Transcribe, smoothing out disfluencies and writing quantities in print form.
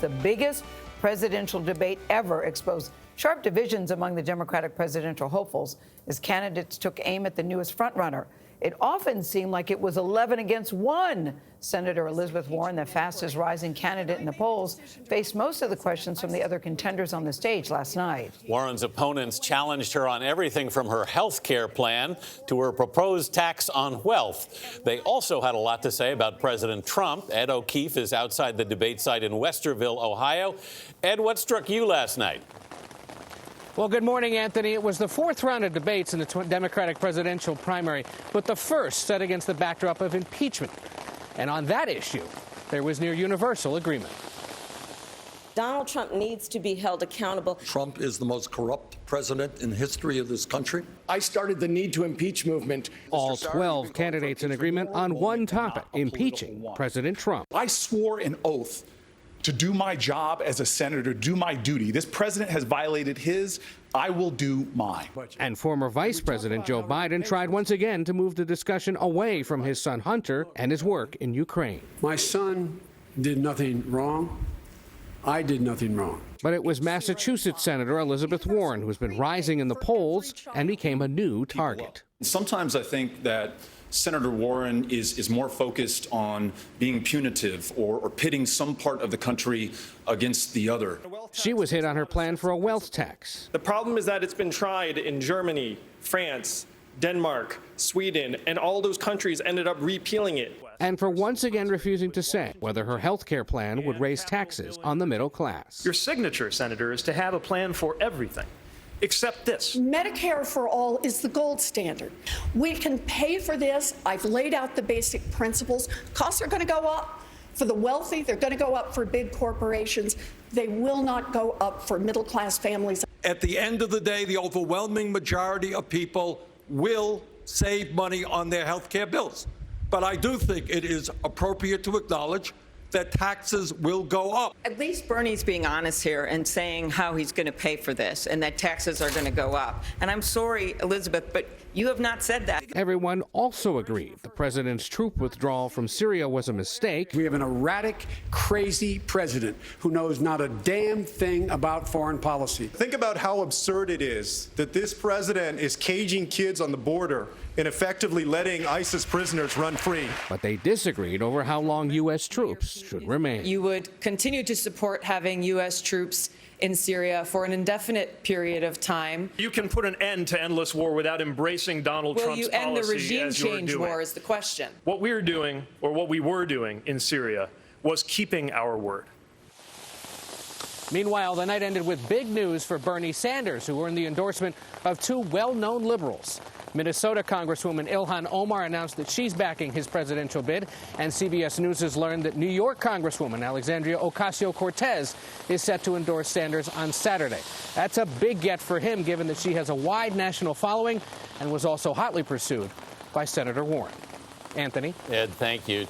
The biggest presidential debate ever exposed sharp divisions among the Democratic presidential hopefuls as candidates took aim at the newest frontrunner. It often seemed like it was 11 against 1. Senator Elizabeth Warren, the fastest rising candidate in the polls, faced most of the questions from the other contenders on the stage last night. Warren's opponents challenged her on everything from her health care plan to her proposed tax on wealth. They also had a lot to say about President Trump. Ed O'Keefe is outside the debate site in Westerville, Ohio. Ed, what struck you last night? Well, good morning, Anthony. It was the fourth round of debates in the Democratic presidential primary, but the first set against the backdrop of impeachment. And on that issue, there was near universal agreement. Donald Trump needs to be held accountable. Trump is the most corrupt president in the history of this country. I started the need to impeach movement. All 12 candidates in agreement on one topic, impeaching President Trump. I swore an oath to do my job as a senator, do my duty. This president has violated his. I will do mine. And former Vice President Joe Biden tried once again to move the discussion away from his son Hunter and his work in Ukraine. My son did nothing wrong. I did nothing wrong. But it was Massachusetts Senator Elizabeth Warren who's been rising in the polls and became a new target. Sometimes I think that Senator Warren is more focused on being punitive or pitting some part of the country against the other. She was hit on her plan for a wealth tax. The problem is that it's been tried in Germany, France, Denmark, Sweden, and all those countries ended up repealing it. And for once again refusing to say whether her health care plan would raise taxes on the middle class. Your signature, Senator, is to have a plan for everything. Except this. Medicare for all is the gold standard. We can pay for this. I've laid out the basic principles. Costs are going to go up for the wealthy. They're going to go up for big corporations. They will not go up for middle-class families. At the end of the day, the overwhelming majority of people will save money on their health care bills. But I do think it is appropriate to acknowledge that taxes will go up. At least Bernie's being honest here and saying how he's going to pay for this and that taxes are going to go up. And I'm sorry, Elizabeth, but you have not said that. Everyone also agreed the president's troop withdrawal from Syria was a mistake. We have an erratic, crazy president who knows not a damn thing about foreign policy. Think about how absurd it is that this president is caging kids on the border and effectively letting ISIS prisoners run free. But they disagreed over how long U.S. troops should remain. You would continue to support having U.S. troops in Syria for an indefinite period of time. You can put an end to endless war without embracing Donald Trump's policy. Will you end the regime change war is the question. What we were doing in Syria was keeping our word. Meanwhile, the night ended with big news for Bernie Sanders, who earned the endorsement of two well-known liberals. Minnesota Congresswoman Ilhan Omar announced that she's backing his presidential bid, and CBS News has learned that New York Congresswoman Alexandria Ocasio-Cortez is set to endorse Sanders on Saturday. That's a big get for him, given that she has a wide national following and was also hotly pursued by Senator Warren. Anthony? Ed, thank you.